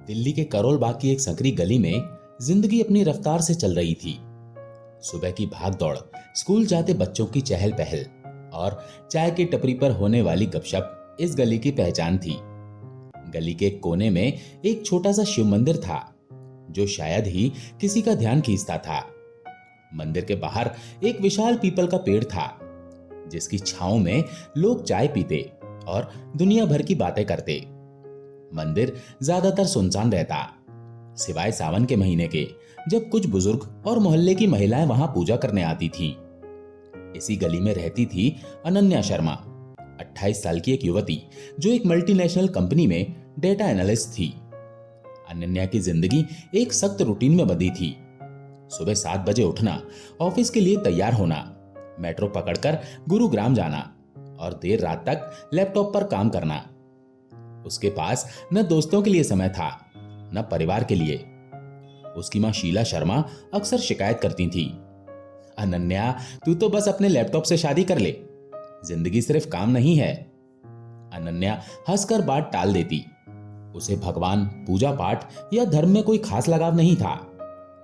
दिल्ली के करोल बाग की एक संकरी गली में जिंदगी अपनी रफ्तार से चल रही थी। सुबह की भाग दौड़, स्कूल जाते बच्चों की चहल पहल और चाय की टपरी पर होने वाली गपशप इस गली की पहचान थी। गली के एक कोने में एक छोटा सा शिव मंदिर था, जो शायद ही किसी का ध्यान खींचता था। मंदिर के बाहर एक विशाल पीपल का पेड़ था, जिसकी छांव में लोग चाय पीते और दुनिया भर की बातें करते। मंदिर ज्यादातर सुनसान रहता, सिवाय सावन के महीने के, जब कुछ बुजुर्ग और मोहल्ले की महिलाएं वहां पूजा करने आती थीं। इसी गली में रहती थी अनन्या शर्मा, 28 साल की एक युवती जो एक मल्टीनेशनल कंपनी में डेटा एनालिस्ट थी। अनन्या की जिंदगी एक सख्त रूटीन में बंधी थी। सुबह 7 बजे उठना, ऑफिस के लिए तैयार होना, मेट्रो पकड़कर गुरुग्राम जाना और देर रात तक लैपटॉप पर काम करना। उसके पास न दोस्तों के लिए समय था, न परिवार के लिए। उसकी मां शीला शर्मा अक्सर शिकायत करती थी, अनन्या, तू तो बस अपने लैपटॉप से शादी कर ले, जिंदगी सिर्फ काम नहीं है। अनन्या हंसकर बात टाल देती। उसे भगवान, पूजा पाठ या धर्म में कोई खास लगाव नहीं था।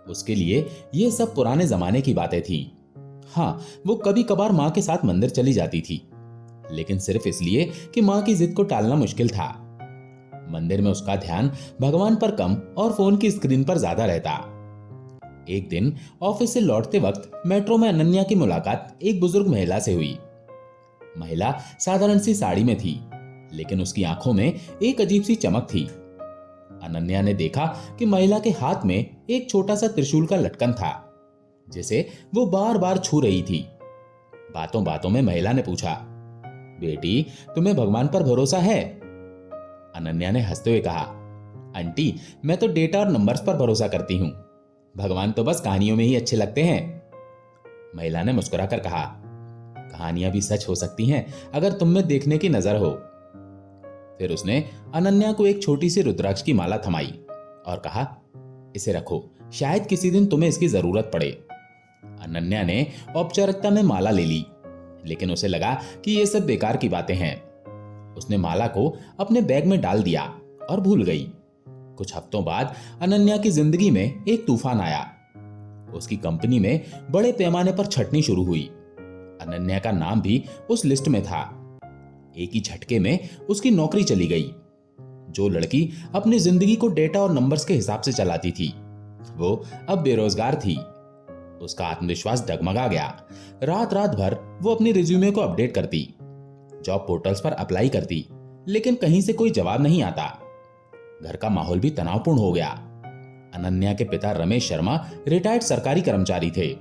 उसके लिए ये सब पुराने जमाने की बातें थी। हाँ, वो कभी कभार मां के साथ मंदिर चली जाती थी, लेकिन सिर्फ इसलिए कि मां की जिद को टालना मुश्किल था। मंदिर में उसका ध्यान भगवान पर कम और फोन की स्क्रीन पर ज्यादा रहता। एक दिन ऑफिस से लौटते वक्त मेट्रो में अनन्या की मुलाकात एक बुजुर्ग महिला से हुई। महिला साधारण सी साड़ी में थी, लेकिन उसकी आंखों में एक अजीब सी चमक थी। अनन्या ने देखा कि महिला के हाथ में एक छोटा सा त्रिशूल का लटकन था, जिसे वो बार बार छू रही थी। बातों बातों में महिला ने पूछा, बेटी, तुम्हें भगवान पर भरोसा है? अनन्या ने हंसते हुए कहा, आंटी, मैं तो डेटा और नंबर्स पर भरोसा करती हूं, भगवान तो बस कहानियों में ही अच्छे लगते हैं। महिला ने मुस्कुराकर कहा, कहानियां भी सच हो सकती हैं अगर तुम में देखने की नजर हो। फिर उसने अनन्या को एक छोटी सी रुद्राक्ष की माला थमाई और कहा, इसे रखो, शायद किसी दिन तुम्हें इसकी जरूरत पड़े। अनन्या ने औपचारिकता में माला ले ली, लेकिन उसे लगा कि ये सब बेकार की बातें हैं। उसने माला को अपने बैग में डाल दिया और भूल गई। कुछ हफ्तों बाद अनन्या की जिंदगी में एक तूफान आया। उसकी कंपनी में बड़े पैमाने पर छटनी शुरू हुई। अनन्या का नाम भी उस लिस्ट में था। एक ही झटके में उसकी नौकरी चली गई। जो लड़की अपनी जिंदगी को डेटा और नंबर्स के हिसाब से चलाती थी, वो अब बेरोजगार थी। उसका आत्मविश्वास डगमगा गया। रात रात भर वो अपनी रिज्यूमे को अपडेट करती, जॉब पोर्टल्स पर अप्लाई करती, लेकिन कहीं से कोई जवाब नहीं आता। घर का माहौल भी तनावपूर्ण हो गया। अनन्या के पिता रमेश शर्मा रिटायर्ड सरकारी कर्मचारी थे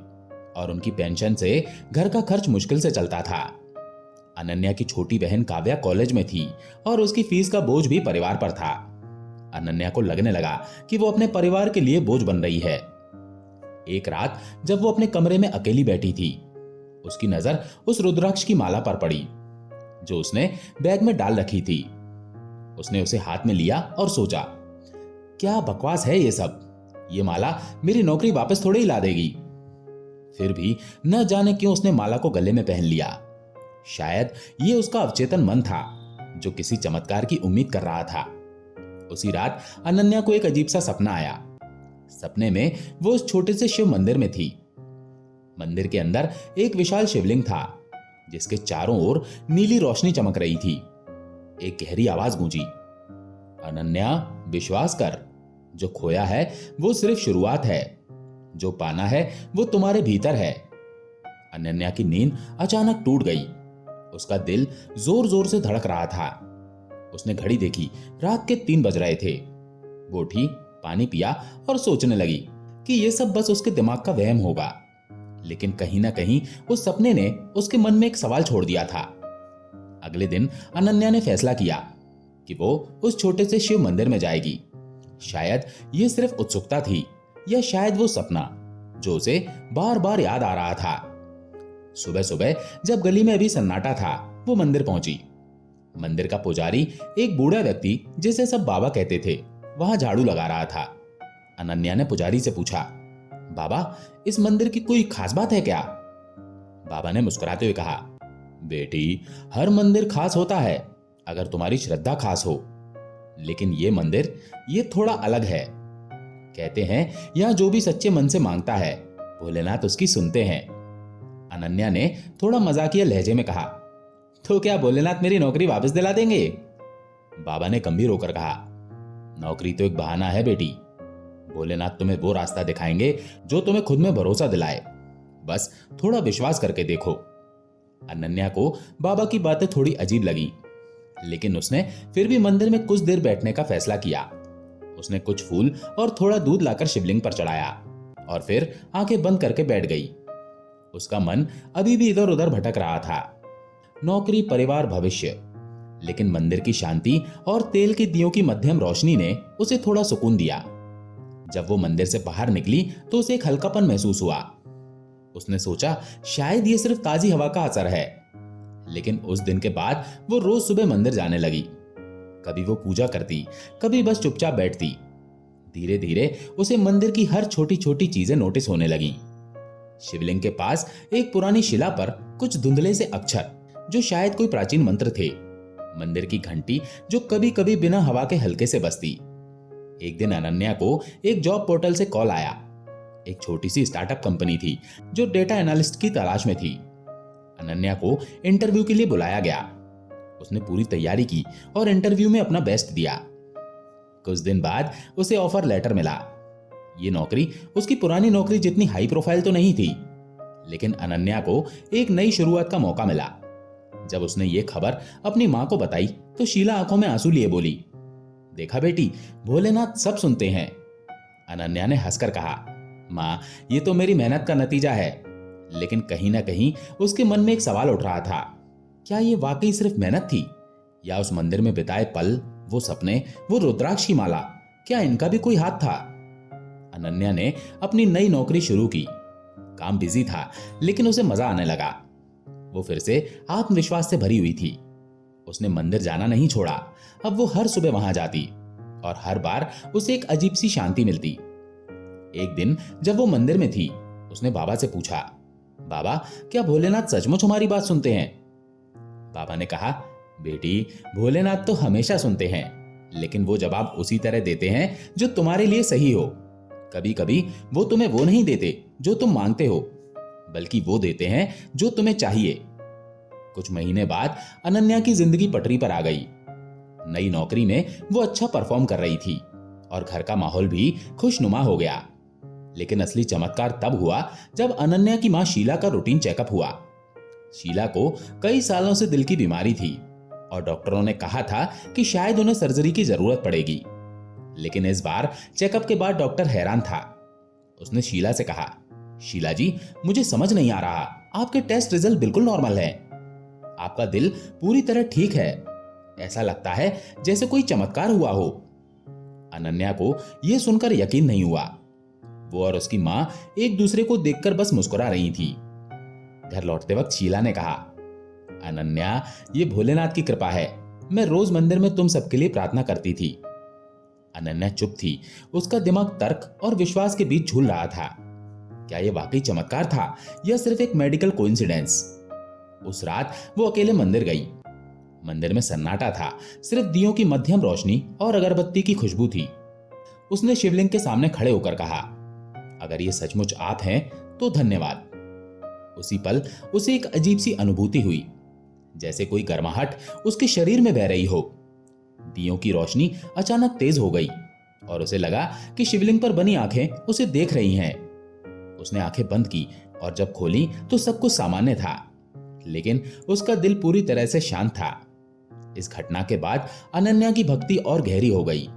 और उनकी पेंशन से घर का खर्च मुश्किल से चलता था। अनन्या की छोटी बहन काव्या कॉलेज में थी और उसकी फीस का बोझ भी परिवार पर था। अनन्या को लगने लगा कि वो अपने परिवार के लिए बोझ बन रही है। एक रात जब वो अपने कमरे में अकेली बैठी थी, उसकी नजर उस रुद्राक्ष की माला पर पड़ी, जो उसने बैग में डाल रखी थी। उसने उसे हाथ में लिया और सोचा, क्या बकवास है ये सब, ये माला मेरी नौकरी वापस थोड़ी ही ला देगी। फिर भी न जाने क्यों उसने माला को गले में पहन लिया। शायद ये उसका अवचेतन मन था, जो किसी चमत्कार की उम्मीद कर रहा था। उसी रात अनन्या को एक अजीब सा सपना आया। सपने में वो उस छोटे से शिव मंदिर में थी। मंदिर के अंदर एक विशाल शिवलिंग था, जिसके चारों ओर नीली रोशनी चमक रही थी। एक गहरी आवाज गूंजी, अनन्या, विश्वास कर, जो खोया है वो सिर्फ शुरुआत है, जो पाना है वो तुम्हारे भीतर है। अनन्या की नींद अचानक टूट गई। उसका दिल जोर जोर से धड़क रहा था। उसने घड़ी देखी, रात के 3 बज रहे थे। वो उठी, पानी पिया और सोचने लगी कि ये सब बस उसके दिमाग का वहम होगा। लेकिन कहीं ना कहीं उस सपने ने उसके मन में एक सवाल छोड़ दिया था। अगले दिन अनन्या ने फैसला किया कि वो उस छोटे से शिव मंदिर में जाएगी। शायद ये सिर्फ उत्सुकता थी, या शायद वो सपना जो उसे बार बार याद आ रहा था। सुबह सुबह जब गली में अभी सन्नाटा था, वो मंदिर पहुंची। मंदिर का पुजारी, एक बूढ़ा व्यक्ति जिसे सब बाबा कहते थे, वहां झाड़ू लगा रहा था। अनन्या ने पुजारी से पूछा, बाबा, इस मंदिर की कोई खास बात है क्या? बाबा ने मुस्कुराते हुए कहा, बेटी, हर मंदिर खास होता है अगर तुम्हारी श्रद्धा खास हो। लेकिन ये मंदिर ये थोड़ा अलग है। कहते हैं यहाँ जो भी सच्चे मन से मांगता है भोलेनाथ उसकी सुनते हैं। अनन्या ने थोड़ा मजाकिया लहजे में कहा, तो क्या भोलेनाथ मेरी नौकरी वापस दिला देंगे? बाबा ने गंभीर होकर कहा, नौकरी तो एक बहाना है बेटी। भोलेनाथ तुम्हें वो रास्ता दिखाएंगे जो तुम्हें खुद में भरोसा दिलाए। बस थोड़ा विश्वास करके देखो। अनन्या को बाबा की बातें थोड़ी अजीब लगी, लेकिन उसने फिर भी मंदिर में कुछ देर बैठने का फैसला किया। उसने कुछ फूल और थोड़ा दूध लाकर शिवलिंग पर चढ़ाया और फिर आंखें बंद करके बैठ गई। उसका मन अभी भी इधर उधर भटक रहा था, नौकरी, परिवार, भविष्य। लेकिन मंदिर की शांति और तेल के दियों की मध्यम रोशनी ने उसे थोड़ा सुकून दिया। जब वो मंदिर से बाहर निकली तो उसे एक हल्कापन महसूस हुआ। उसने सोचा शायद ये सिर्फ ताजी हवा का असर है। लेकिन उस दिन के बाद वो रोज सुबह मंदिर जाने लगी। कभी वो पूजा करती, कभी बस चुपचाप बैठती। धीरे धीरे उसे मंदिर की हर छोटी छोटी चीजें नोटिस होने लगी। शिवलिंग के पास एक पुरानी शिला पर कुछ धुंधले से अक्षर जो शायद कोई प्राचीन मंत्र थे। मंदिर की घंटी जो कभी कभी बिना हवा के हल्के से बजती। एक दिन अनन्या को एक जॉब पोर्टल से कॉल आया। एक छोटी सी स्टार्टअप कंपनी थी जो डेटा एनालिस्ट की तलाश में थी। अनन्या को इंटरव्यू के लिए बुलाया गया। उसने पूरी तैयारी की और इंटरव्यू में अपना बेस्ट दिया। कुछ दिन बाद उसे ऑफर लेटर मिला। ये नौकरी उसकी पुरानी नौकरी जितनी हाई प्रोफाइल तो नहीं थी, लेकिन अनन्या को एक नई शुरुआत का मौका मिला। जब उसने ये खबर अपनी मां को बताई तो शीला आंखों में आंसू लिए बोली, देखा बेटी, भोलेनाथ सब सुनते हैं। अनन्या ने हंसकर कहा, मां, ये तो मेरी मेहनत का नतीजा है। लेकिन कहीं ना कहीं उसके मन में एक सवाल उठ रहा था, क्या ये वाकई सिर्फ मेहनत थी, या उस मंदिर में बिताए पल, वो सपने, वो रुद्राक्ष की माला, क्या इनका भी कोई हाथ था? अनन्या ने अपनी नई नौकरी शुरू की। काम बिजी था, लेकिन उसे मजा आने लगा। वो फिर से आत्मविश्वास से भरी हुई थी। उसने मंदिर जाना नहीं छोड़ा। अब वो हर सुबह वहां जाती और हर बार उसे एक अजीब सी शांति मिलती। एक दिन जब वो मंदिर में थी, उसने बाबा से पूछा, बाबा, क्या भोलेनाथ सचमुच हमारी बात सुनते हैं? बाबा ने कहा, बेटी, भोलेनाथ तो हमेशा सुनते हैं, लेकिन वो जवाब उसी तरह देते हैं जो तुम्हारे लिए सही हो। कभी कभी वो तुम्हें वो नहीं देते जो तुम मांगते हो, बल्कि वो देते हैं जो तुम्हें चाहिए। कुछ महीने बाद अनन्या की जिंदगी पटरी पर आ गई। नई नौकरी में वो अच्छा परफॉर्म कर रही थी और घर का माहौल भी खुशनुमा हो गया। लेकिन असली चमत्कार तब हुआ जब अनन्या की मां शीला का रूटीन चेकअप हुआ। शीला को कई सालों से दिल की बीमारी थी और डॉक्टरों ने कहा था कि शायद उन्हें सर्जरी की जरूरत पड़ेगी। लेकिन इस बार चेकअप के बाद डॉक्टर हैरान था। उसने शीला से कहा, शीला जी, मुझे समझ नहीं आ रहा, आपके टेस्ट रिजल्ट बिल्कुल नॉर्मल है। आपका दिल पूरी तरह ठीक है। ऐसा लगता है जैसे कोई चमत्कार हुआ हो। अनन्या को यह सुनकर यकीन नहीं हुआ। वो और उसकी मां एक दूसरे को देखकर बस मुस्कुरा रही थी। घर लौटते वक्त शीला ने कहा, अनन्या, ये भोलेनाथ की कृपा है। मैं रोज मंदिर में तुम सबके लिए प्रार्थना करती थी। अनन्या चुप थी। उसका दिमाग तर्क और विश्वास के बीच झूल रहा था। क्या यह वाकई चमत्कार था या सिर्फ एक मेडिकल कोइंसिडेंस? उस रात वो अकेले मंदिर गई। मंदिर में सन्नाटा था, सिर्फ दियों की मध्यम रोशनी और अगरबत्ती की खुशबू थी। उसने शिवलिंग के सामने खड़े होकर कहा, अगर ये सचमुच आप हैं तो धन्यवाद। उसी पल उसे एक अजीब सी अनुभूति हुई, जैसे कोई गर्माहट उसके शरीर में बह रही हो। दियों की रोशनी अचानक तेज हो गई और उसे लगा कि शिवलिंग पर बनी आंखें उसे देख रही हैं। उसने आंखें बंद की और जब खोली तो सब कुछ सामान्य था, लेकिन उसका दिल पूरी तरह से शांत था। इस घटना के बाद अनन्या की भक्ति और गहरी हो गई।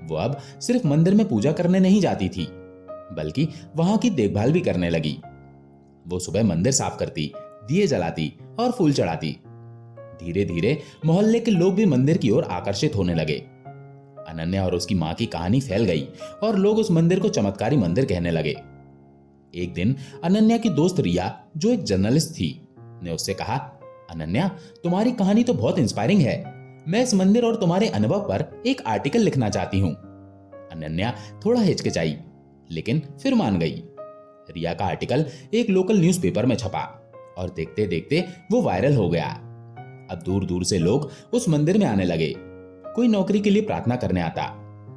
वो अब सिर्फ मंदिर में पूजा करने नहीं जाती थी, बल्कि वहां की देखभाल भी करने लगी। वो सुबह मंदिर साफ करती, दिए जलाती और फूल चढ़ाती। धीरे धीरे मोहल्ले के लोग भी मंदिर की ओर आकर्षित होने लगे। अनन्या और उसकी मां की कहानी फैल गई और लोग उस मंदिर को चमत्कारी मंदिर कहने लगे। एक दिन अनन्या की दोस्त रिया, जो एक जर्नलिस्ट थी, ने उससे कहा, अनन्या, तुम्हारी कहानी तो बहुत इंस्पायरिंग है। मैं इस मंदिर और तुम्हारे अनुभव पर एक आर्टिकल लिखना चाहती हूँ। अनन्या थोड़ा हिचकिचाई, लेकिन फिर मान गई। रिया का आर्टिकल एक लोकल न्यूज़पेपर में छपा और देखते देखते वो वायरल हो गया। अब दूर दूर से लोग उस मंदिर में आने लगे। कोई नौकरी के लिए प्रार्थना करने आता,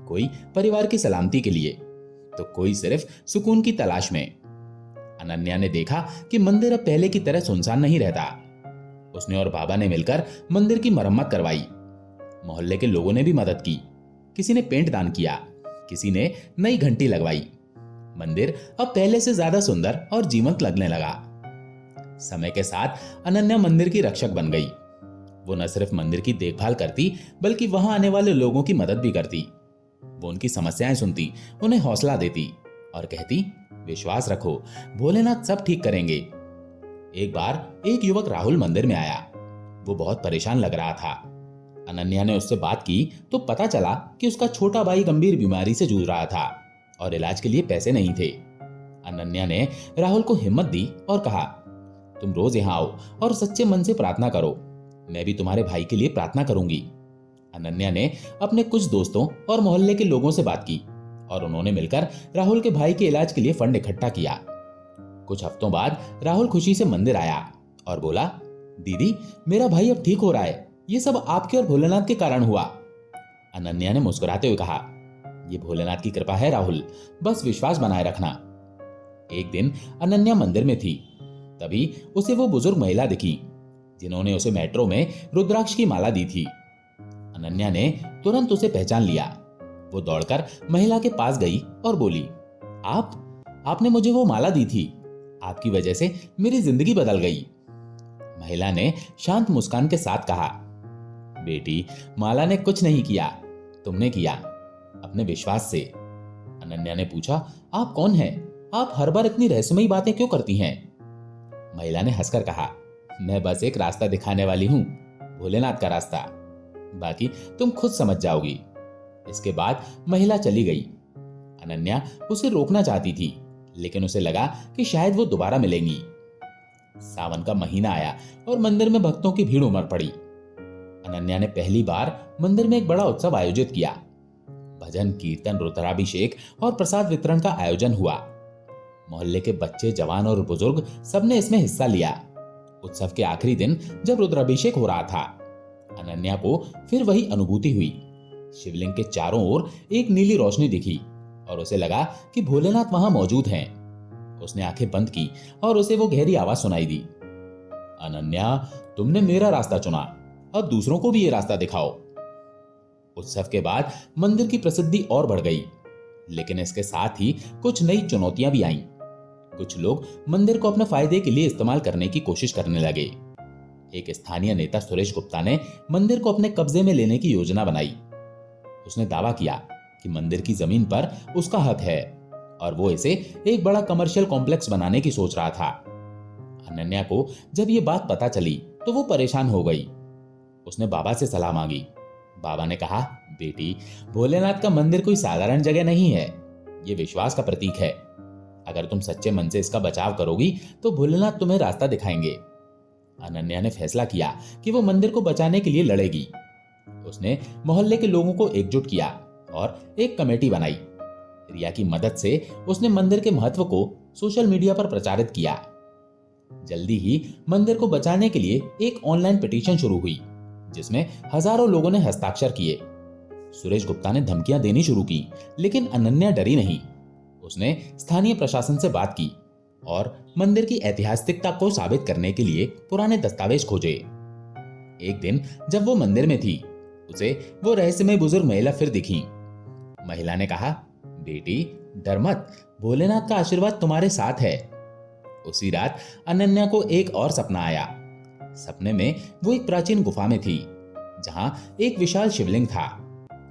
कोई परिवार की सलामती के लिए, तो कोई सिर्फ सुकून की तलाश में। अनन्या ने देखा कि मंदिर अब पहले की तरह सुनसान नहीं रहता। उसने और बाबा ने मिलकर मंदिर की मरम्मत करवाई। मोहल्ले के लोगों ने भी मदद की। किसी ने पेंट दान किया, किसी ने नई घंटी लगवाई। मंदिर अब पहले से ज्यादा सुंदर और जीवंत लगने लगा। समय के साथ अनन्या मंदिर की रक्षक बन गई। वो न सिर्फ मंदिर की देखभाल करती, बल्कि वहां आने वाले लोगों की मदद भी करती। वो उनकी समस्याएं सुनती, उन्हें हौसला देती और कहती, विश्वास रखो, भोलेनाथ सब ठीक करेंगे। एक बार एक युवक राहुल मंदिर में आया। वो बहुत परेशान लग रहा था। अनन्या ने उससे बात की तो पता चला कि उसका छोटा भाई गंभीर बीमारी से जूझ रहा था और इलाज के लिए पैसे नहीं थे। अनन्या ने राहुल को हिम्मत दी और कहा, तुम रोज यहाँ आओ और सच्चे मन से प्रार्थना करो। मैं भी तुम्हारे भाई के लिए प्रार्थना करूंगी। अनन्या ने अपने कुछ दोस्तों और मोहल्ले के लोगों से बात की और उन्होंने मिलकर राहुल के भाई के इलाज के लिए फंड इकट्ठा किया। कुछ हफ्तों बाद राहुल खुशी से मंदिर आया और बोला, दीदी, मेरा भाई अब ठीक हो रहा है। ये सब आपके और भोलेनाथ के कारण हुआ। अनन्या ने मुस्कुराते हुए कहा, ये भोलेनाथ की कृपा है राहुल, बस विश्वास बनाए रखना। एक दिन अनन्या मंदिर में थी, तभी उसे वो बुजुर्ग महिला दिखी जिन्होंने उसे मेट्रो में रुद्राक्ष की माला दी थी। अनन्या ने तुरंत उसे पहचान लिया। वो दौड़कर महिला के पास गई और बोली, आपने मुझे वो माला दी थी। आपकी वजह से मेरी जिंदगी बदल गई। महिला ने शांत मुस्कान के साथ कहा, बेटी, माला ने कुछ नहीं किया, तुमने किया, अपने विश्वास से। अनन्या ने पूछा, आप कौन हैं? आप हर बार इतनी रहस्यमयी बातें क्यों करती हैं? महिला ने हंसकर कहा, मैं बस एक रास्ता दिखाने वाली हूं, भोलेनाथ का रास्ता। बाकी तुम खुद समझ जाओगी। इसके बाद महिला चली गई। अनन्या उसे रोकना चाहती थी, लेकिन उसे लगा कि शायद वो दोबारा मिलेंगी। सावन का महीना आया और मंदिर में भक्तों की भीड़ उमड़ पड़ी। अनन्या ने पहली बार मंदिर में एक बड़ा उत्सव आयोजित किया। भजन, कीर्तन, रुद्राभिषेक और प्रसाद वितरण का आयोजन हुआ। मोहल्ले के बच्चे, जवान और बुजुर्ग सबने इसमें हिस्सा लिया। उत्सव के आखिरी दिन जब रुद्राभिषेक हो रहा था, अनन्या को फिर वही अनुभूति हुई। शिवलिंग के चारों ओर एक नीली रोशनी दिखी और उसे लगा कि भोलेनाथ वहां मौजूद हैं। उसने आंखें बंद की और उसे वो गहरी आवाज सुनाई दी, अनन्या, तुमने मेरा रास्ता चुना, अब दूसरों को भी ये रास्ता दिखाओ। उत्सव के बाद मंदिर की प्रसिद्धि और बढ़ गई, लेकिन इसके साथ ही कुछ नई चुनौतियां भी आईं। कुछ लोग मंदिर को अपने फायदे के लिए इस्तेमाल करने की कोशिश करने लगे। एक स्थानीय नेता सुरेश गुप्ता ने मंदिर को अपने कब्जे में लेने की योजना बनाई। उसने दावा किया कि मंदिर की जमीन पर उसका हक है और वो इसे एक बड़ा कमर्शियल कॉम्प्लेक्स बनाने की सोच रहा था। अनन्या को जब ये बात पता चली तो वो परेशान हो गई। उसने बाबा से सलाह मांगी। बाबा ने कहा, बेटी, भोलेनाथ का मंदिर कोई साधारण जगह नहीं है, ये विश्वास का प्रतीक है। अगर तुम सच्चे मन से इसका बचाव करोगी तो भोलेनाथ तुम्हें रास्ता दिखाएंगे। अनन्या ने फैसला किया कि वो मंदिर को बचाने के लिए लड़ेगी। उसने मोहल्ले के लोगों को एकजुट किया और एक कमेटी बनाई। रिया की मदद से उसने मंदिर के महत्व को सोशल मीडिया पर प्रचारित किया। जल्दी ही मंदिर को बचाने के लिए एक ऑनलाइन पिटीशन शुरू हुई, जिसमें हजारों लोगों ने हस्ताक्षर किए। सुरेश गुप्ता ने धमकियां देनी शुरू की, लेकिन अनन्या डरी नहीं। उसने स्थानीय प्रशासन से बात की और मंदिर की ऐतिहासिकता को साबित करने के लिए पुराने दस्तावेज खोजे। एक दिन जब वो मंदिर में थी, उसे वो रहस्यमय बुजुर्ग महिला फिर दिखी। महिला ने कहा, बेटी, डर मत, भोलेनाथ का आशीर्वाद तुम्हारे साथ है। उसी रात अनन्या को एक और सपना आया। सपने में वो एक प्राचीन गुफा में थी, जहां एक विशाल शिवलिंग था।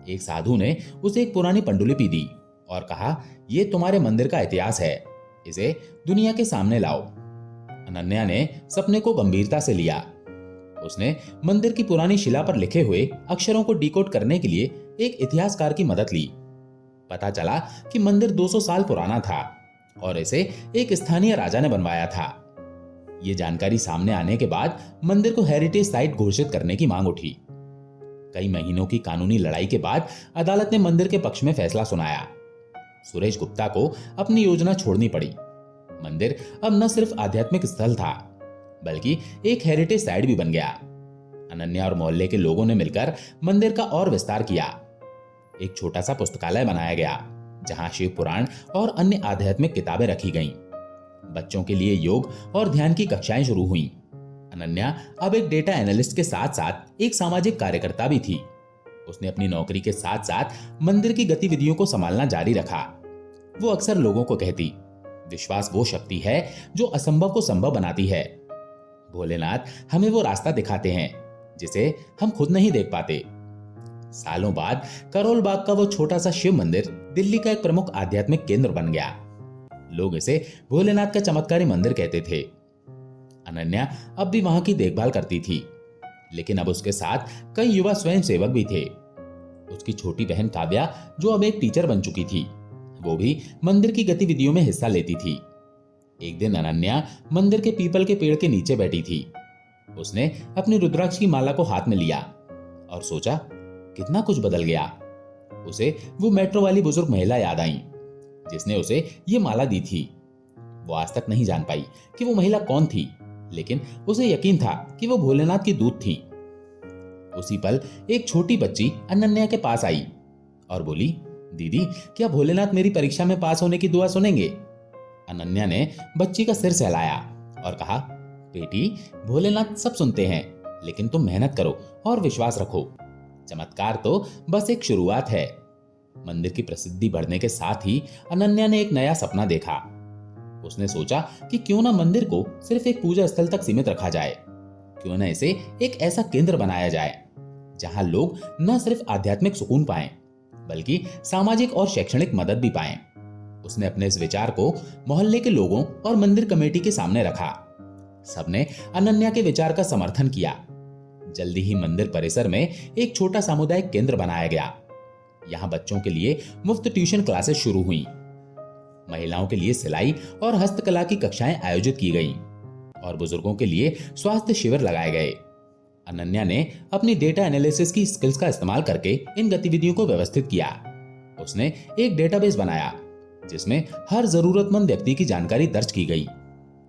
एक साधु ने उसे एक पुरानी पंडुलिपि दी और कहा, यह तुम्हारे मंदिर का इतिहास है, इसे दुनिया के सामने लाओ। अनन्या ने सपने को गंभीरता से लिया। उसने मंदिर की पुरानी शिला पर लिखे हुए अक्षरों को डिकोड करने के लिए एक इतिहासकार की मदद ली। पता चला कि मंदिर 200 साल पुराना था और इसे एक स्थानीय राजा ने बनवाया था। ये जानकारी सामने आने के बाद मंदिर को हेरिटेज साइट घोषित करने की मांग उठी। कई महीनों की कानूनी लड़ाई के बाद अदालत ने मंदिर के पक्ष में फैसला सुनाया। सुरेश गुप्ता को अपनी योजना छोड़नी पड़ी। मंदिर अब न सिर्फ आध्यात्मिक स्थल था, बल्कि एक हेरिटेज साइट भी बन गया। अनन्या और मोहल्ले के लोगों ने मिलकर मंदिर का और विस्तार किया। एक छोटा सा पुस्तकालय बनाया गया जहां शिव पुराण और अन्य आध्यात्मिक किताबें रखी गईं। बच्चों के लिए योग और ध्यान की कक्षाएं शुरू हुईं। अनन्या अब एक डेटा एनालिस्ट के साथ साथ एक सामाजिक कार्यकर्ता भी थी। उसने अपनी नौकरी के साथ साथ मंदिर की गतिविधियों को संभालना जारी रखा। वो अक्सर लोगों को कहती, विश्वास वो शक्ति है जो असंभव को संभव बनाती है। भोलेनाथ हमें वो रास्ता दिखाते हैं जिसे हम खुद नहीं देख पाते। सालों बाद करोल बाग का वो छोटा सा शिव मंदिर दिल्ली का एक प्रमुख आध्यात्मिक केंद्र बन गया। लोग इसे भोलेनाथ का चमत्कारी मंदिर कहते थे। अनन्या अब भी वहां की देखभाल करती थी, लेकिन अब उसके साथ कई युवा स्वयं सेवक भी थे। उसकी छोटी बहन काव्या, जो अब एक टीचर बन चुकी थी, वो भी मंदिर की गतिविधियों में हिस्सा लेती थी। एक दिन अनन्या मंदिर के पीपल के पेड़ के नीचे बैठी थी। उसने अपनी रुद्राक्ष की माला को हाथ में लिया और सोचा, कितना कुछ बदल गया। उसे वो मेट्रो वाली बुजुर्ग महिला याद आई जिसने उसे ये माला दी थी। वो आज तक नहीं जान पाई कि वो महिला कौन थी, लेकिन उसे यकीन था कि वो भोलेनाथ की दूत थी। उसी पल एक छोटी बच्ची अनन्या के पास आई और बोली, दीदी, क्या भोलेनाथ मेरी परीक्षा में पास होने की दुआ सुनेंगे? अनन्या ने बच्ची का सिर सहलाया और कहा, बेटी, भोलेनाथ सब सुनते हैं, लेकिन तुम मेहनत करो और विश्वास रखो। चमत्कार तो बस एक शुरुआत है। मंदिर की प्रसिद्धि बढ़ने के साथ ही अनन्या ने एक नया सपना देखा। उसने सोचा कि क्यों ना मंदिर को सिर्फ एक पूजा स्थल तक सीमित रखा जाए, क्यों ना इसे एक ऐसा केंद्र बनाया जाए जहां लोग न सिर्फ आध्यात्मिक सुकून पाएं, बल्कि सामाजिक और शैक्षणिक मदद भी पाएं। उसने अपने इस विचार को मोहल्ले के लोगों और मंदिर कमेटी के सामने रखा। सबने अनन्या के विचार का समर्थन किया। जल्दी ही मंदिर परिसर में एक छोटा सामुदायिक केंद्र बनाया गया। यहाँ बच्चों के लिए मुफ्त ट्यूशन क्लासेस शुरू हुई। महिलाओं के लिए सिलाई और हस्तकला की कक्षाएं आयोजित की गईं और बुजुर्गों के लिए स्वास्थ्य शिविर लगाए गए। अनन्या ने अपनी डेटा एनालिसिस की स्किल्स का इस्तेमाल करके इन गतिविधियों को व्यवस्थित किया। उसने एक डेटाबेस बनाया जिसमें हर जरूरतमंद व्यक्ति की जानकारी दर्ज की गई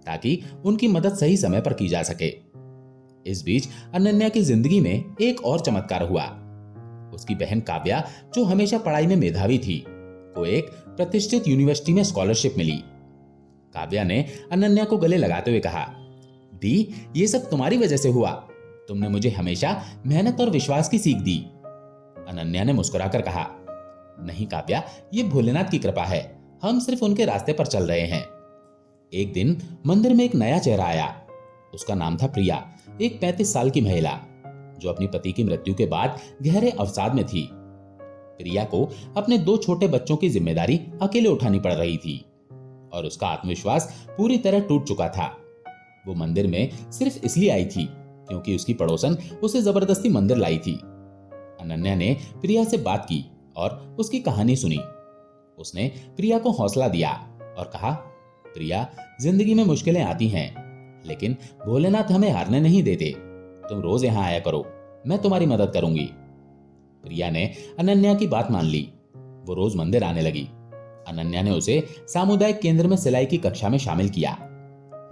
ताकि उनकी मदद सही समय पर की जा सके। इस बीच अनन्या की जिंदगी में एक और चमत्कार हुआ। उसकी बहन काव्या, जो हमेशा पढ़ाई में मेधावी थी, को एक प्रतिष्ठित यूनिवर्सिटी में स्कॉलरशिप मिली। काव्या ने अनन्या को गले लगाते हुए कहा, दी, ये सब तुम्हारी वजह से हुआ। तुमने मुझे हमेशा मेहनत और विश्वास की सीख दी। अनन्या ने मुस्कुराकर कहा, नहीं काव्या, ये भोलेनाथ की कृपा है। हम सिर्फ उनके रास्ते पर चल रहे हैं। एक दिन मंदिर में एक नया चेहरा आया। उसका नाम था प्रिया, एक 35 साल की महिला जो अपनी पति की मृत्यु के बाद गहरे अवसाद में थी। प्रिया को अपने 2 छोटे बच्चों की जिम्मेदारी अकेले उठानी पड़ रही थी और उसका आत्मविश्वास पूरी तरह टूट चुका था। वो मंदिर में सिर्फ इसलिए आई थी क्योंकि उसकी पड़ोसन उसे जबरदस्ती मंदिर लाई थी। अनन्या ने प्रिया से बात की और उसकी कहानी सुनी। उसने प्रिया को हौसला दिया और कहा, प्रिया, जिंदगी में मुश्किलें आती हैं, लेकिन भोलेनाथ हमें हारने नहीं देते। तुम रोज यहाँ आया करो, मैं तुम्हारी मदद करूंगी। प्रिया ने अनन्या की बात मान ली। वो रोज मंदिर आने लगी। अनन्या ने उसे सामुदायिक केंद्र में सिलाई की कक्षा में शामिल किया।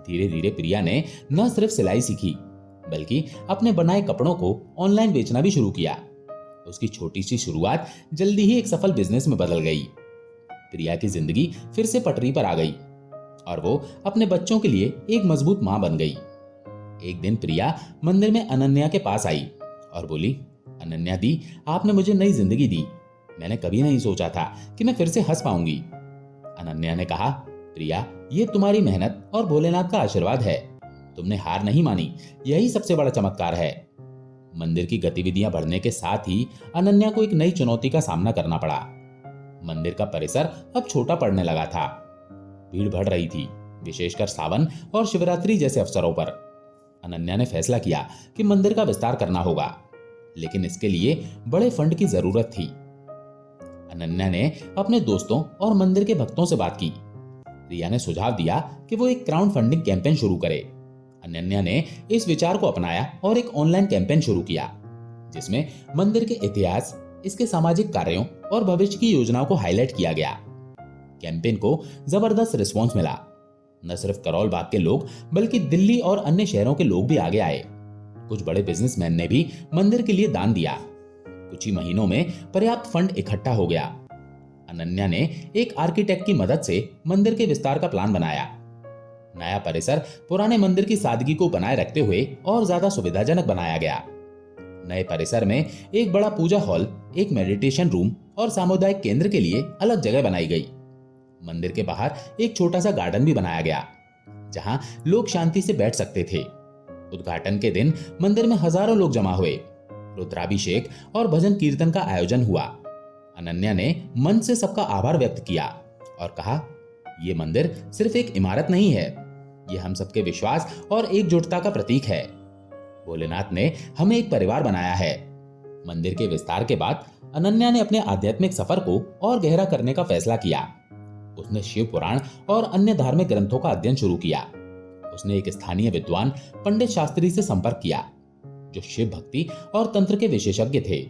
धीरे धीरे प्रिया ने न सिर्फ सिलाई सीखी, बल्कि अपने बनाए कपड़ों को ऑनलाइन बेचना भी शुरू किया। उसकी छोटी सी शुरुआत जल्दी ही एक सफल बिजनेस में बदल गई। प्रिया की जिंदगी फिर से पटरी पर आ गई और वो अपने बच्चों के लिए एक मजबूत मां बन गई। एक दिन प्रिया मंदिर में अनन्या के पास आई और बोली, अनन्या दी, आपने मुझे नई जिंदगी दी। मैंने कभी नहीं सोचा था कि मैं फिर से हंस पाऊंगी। अनन्या ने कहा, प्रिया, ये तुम्हारी मेहनत और भोलेनाथ का आशीर्वाद है। तुमने हार नहीं मानी, यही सबसे बड़ा चमत्कार है। मंदिर की गतिविधियां बढ़ने के साथ ही अनन्या को एक नई चुनौती का सामना करना पड़ा। मंदिर का परिसर अब छोटा पड़ने लगा था। भीड़ बढ़ रही थी, विशेषकर सावन और शिवरात्रि जैसे अवसरों पर। अनन्या ने फैसला किया कि मंदिर का विस्तार करना होगा, लेकिन इसके लिए बड़े फंड की जरूरत थी। अनन्या ने अपने दोस्तों और मंदिर के भक्तों से बात की। रिया ने सुझाव दिया कि वो एक क्राउड फंडिंग कैंपेन शुरू करे। अनन्या ने इस विचार को अपनाया और एक ऑनलाइन कैंपेन शुरू किया जिसमें मंदिर के इतिहास, इसके सामाजिक कार्यों और भविष्य की योजनाओं को हाईलाइट किया गया। कैंपेन को जबरदस्त रिस्पॉन्स मिला। न सिर्फ करोल बाग के लोग, बल्कि दिल्ली और अन्य शहरों के लोग भी आगे आए। कुछ बड़े बिजनेसमैन ने भी मंदिर के लिए दान दिया। कुछ ही महीनों में पर्याप्त फंड इकट्ठा हो गया। अनन्या ने एक आर्किटेक्ट की मदद से मंदिर के विस्तार का प्लान बनाया। नया परिसर पुराने मंदिर की सादगी को बनाए रखते हुए और ज्यादा सुविधाजनक बनाया गया। नए परिसर में एक बड़ा पूजा हॉल, एक मेडिटेशन रूम और सामुदायिक केंद्र के लिए अलग जगह बनाई गई। मंदिर के बाहर एक छोटा सा गार्डन भी बनाया गया, जहां लोग शांति से बैठ सकते थे। उद्घाटन के दिन मंदिर में हजारों लोग जमा हुए। रुद्राभिषेक और भजन कीर्तन का आयोजन हुआ। अनन्या ने मन से सबका आभार व्यक्त किया और कहा, यह मंदिर सिर्फ एक इमारत नहीं है, यह हम सबके विश्वास और एकजुटता का प्रतीक है। भोलेनाथ ने हमें एक परिवार बनाया है। मंदिर के विस्तार के बाद अनन्या ने अपने आध्यात्मिक सफर को और गहरा करने का फैसला किया। उसने शिव पुराण और अन्य धार्मिक ग्रंथों का अध्ययन शुरू किया। उसने एक स्थानीय विद्वान पंडित शास्त्री से संपर्क किया, जो शिव भक्ति और तंत्र के विशेषज्ञ थे।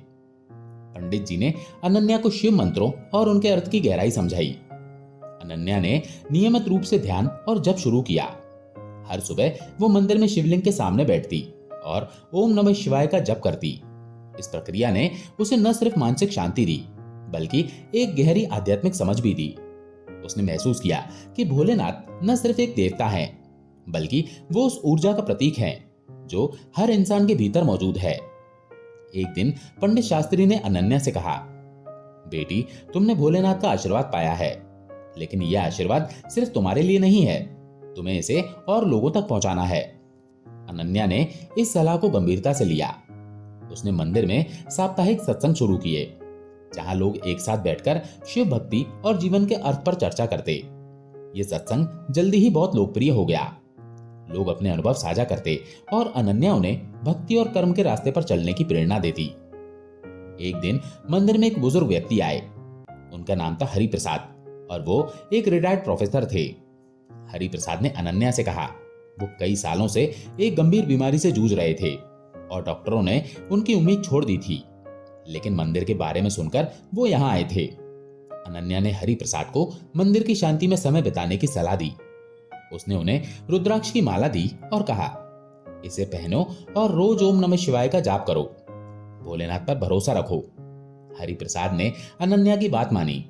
पंडित जी ने अनन्या को शिव मंत्रों और उनके अर्थ की गहराई समझाई। अनन्या ने नियमित रूप से ध्यान और जप शुरू किया। हर सुबह वो मंदिर में शिवलिंग के सामने बैठती और ओम नमः शिवाय का जप करती। इस प्रक्रिया ने उसे न सिर्फ मानसिक शांति दी, बल्कि एक गहरी आध्यात्मिक समझ भी दी। उसने महसूस किया कि भोलेनाथ न सिर्फ एक देवता है, बल्कि वो उस ऊर्जा का प्रतीक है जो हर इंसान के भीतर मौजूद है। एक दिन पंडित शास्त्री ने अनन्या से कहा, बेटी, तुमने भोलेनाथ का आशीर्वाद पाया है, लेकिन यह आशीर्वाद सिर्फ तुम्हारे लिए नहीं है, तुम्हें इसे और लोगों तक पहुंचाना है। अनन्या ने इस सलाह को गंभीरता से लिया। उसने मंदिर में साप्ताहिक सत्संग शुरू किए, जहां लोग एक साथ बैठकर शिव भक्ति और जीवन के अर्थ पर चर्चा करते। ये सत्संग जल्दी ही बहुत लोकप्रिय हो गया। लोग अपने अनुभव साझा करते और अनन्या उन्हें भक्ति और कर्म के रास्ते पर चलने की प्रेरणा देती। एक दिन मंदिर में एक बुजुर्ग व्यक्ति आए। उनका नाम था हरि प्रसाद और वो एक रिटायर्ड प्रोफेसर थे। हरि प्रसाद ने अनन्या से कहा, वो कई सालों से एक गंभीर बीमारी से जूझ रहे थे और डॉक्टरों ने उनकी उम्मीद छोड़ दी थी, लेकिन मंदिर के बारे में सुनकर वो यहाँ आए थे। अनन्या ने हरि प्रसाद को मंदिर की शांति में समय बिताने की सलाह दी। उसने उन्हें रुद्राक्ष की माला दी और कहा, इसे पहनो और रोज ओम नमः शिवाय का जाप करो, भोलेनाथ पर भरोसा रखो। हरि प्रसाद ने अनन्या की बात मानी।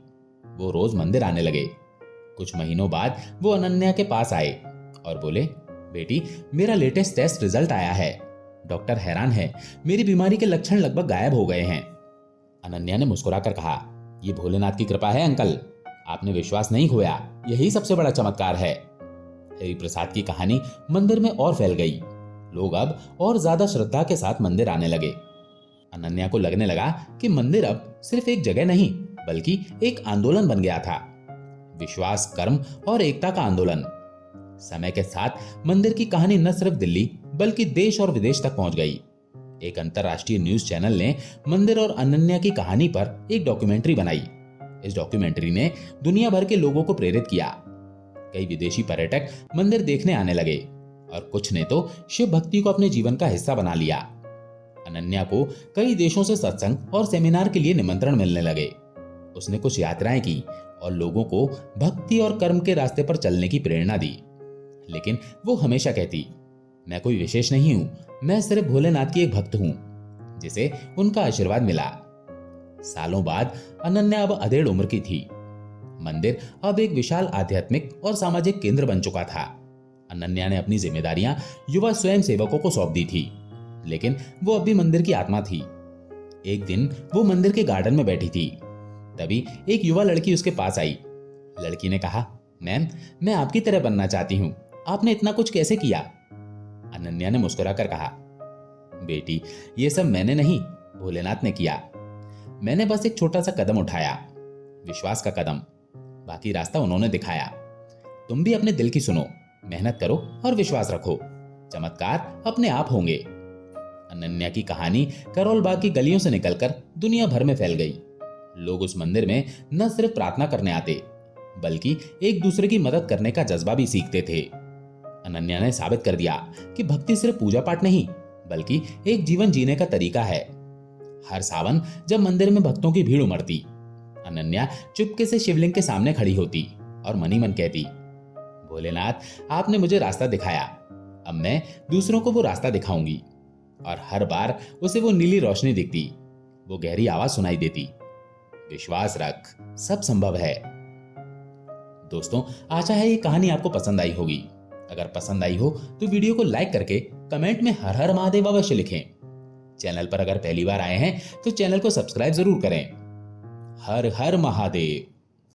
वो रोज मंदिर आने लगे। कुछ महीनों बाद वो अनन्या के पास आए और बोले, बेटी, मेरा लेटेस्ट टेस्ट रिजल्ट आया है। डॉक्टर हैरान है, मेरी बीमारी के लक्षण लगभग गायब हो गए हैं। अनन्या ने मुस्कुराकर कहा, यह भोलेनाथ की कृपा है अंकल, आपने विश्वास नहीं खोया, यही सबसे बड़ा चमत्कार है। हरि प्रसाद की कहानी मंदिर में और फैल गई। लोग अब और ज्यादा श्रद्धा के साथ मंदिर आने लगे। अनन्या को लगने लगा कि मंदिर अब सिर्फ एक जगह नहीं, बल्कि एक आंदोलन बन गया था। विश्वास, कर्म और एकता का आंदोलन। समय के साथ मंदिर की कहानी न सिर्फ दिल्ली बल्कि देश और विदेश तक पहुंच गई। एक अंतरराष्ट्रीय न्यूज चैनल ने मंदिर और अनन्या की कहानी पर एक डॉक्यूमेंट्री बनाई। इस डॉक्यूमेंट्री ने दुनिया भर के लोगों को प्रेरित किया। कई विदेशी पर्यटक मंदिर देखने आने लगे और कुछ ने तो शिव भक्ति को अपने जीवन का हिस्सा बना लिया। अनन्या को कई देशों से सत्संग और सेमिनार के लिए निमंत्रण मिलने लगे। उसने कुछ यात्राएं की और लोगों को भक्ति और कर्म के रास्ते पर चलने की प्रेरणा दी। लेकिन वो हमेशा कहती, मैं कोई विशेष नहीं हूं, मैं सिर्फ भोलेनाथ की एक भक्त हूं, जिसे उनका आशीर्वाद मिला। सालों बाद अनन्या अब अधेड़ उम्र की थी। मंदिर अब एक विशाल आध्यात्मिक और सामाजिक केंद्र बन चुका था। अनन्या ने अपनी जिम्मेदारियां युवा स्वयं सेवकों को सौंप दी थी, लेकिन वो अब भी मंदिर की आत्मा थी। एक दिन वो मंदिर के गार्डन में बैठी थी। तभी एक युवा लड़की उसके पास आई। लड़की ने कहा, मैम, मैं आपकी तरह बनना चाहती हूँ, आपने इतना कुछ कैसे किया? अनन्या ने मुस्कुराकर कहा, बेटी, ये सब मैंने नहीं, भोलेनाथ ने किया। मैंने बस एक छोटा सा कदम उठाया, विश्वास का कदम। बाकी रास्ता उन्होंने दिखाया। तुम भी अपने दिल की सुनो, मेहनत करो और विश्वास रखो, चमत्कार अपने आप होंगे। अनन्या की कहानी करोल बाग की गलियों से निकलकर दुनिया भर में फैल गई। लोग उस मंदिर में न सिर्फ प्रार्थना करने आते, बल्कि एक दूसरे की मदद करने का जज्बा भी सीखते थे। अनन्या ने साबित कर दिया कि भक्ति सिर्फ पूजा पाठ नहीं, बल्कि एक जीवन जीने का तरीका है। हर सावन जब मंदिर में भक्तों की भीड़ उमड़ती, अनन्या चुपके से शिवलिंग के सामने खड़ी होती और मनी मन कहती, भोलेनाथ, आपने मुझे रास्ता दिखाया, अब मैं दूसरों को वो रास्ता दिखाऊंगी। और हर बार उसे वो नीली रोशनी दिखती, वो गहरी आवाज सुनाई देती, विश्वास रख, सब संभव है। दोस्तों, आशा है ये कहानी आपको पसंद आई होगी। अगर पसंद आई हो तो वीडियो को लाइक करके कमेंट में हर हर महादेव अवश्य लिखें। चैनल पर अगर पहली बार आए हैं तो चैनल को सब्सक्राइब जरूर करें। हर हर महादेव।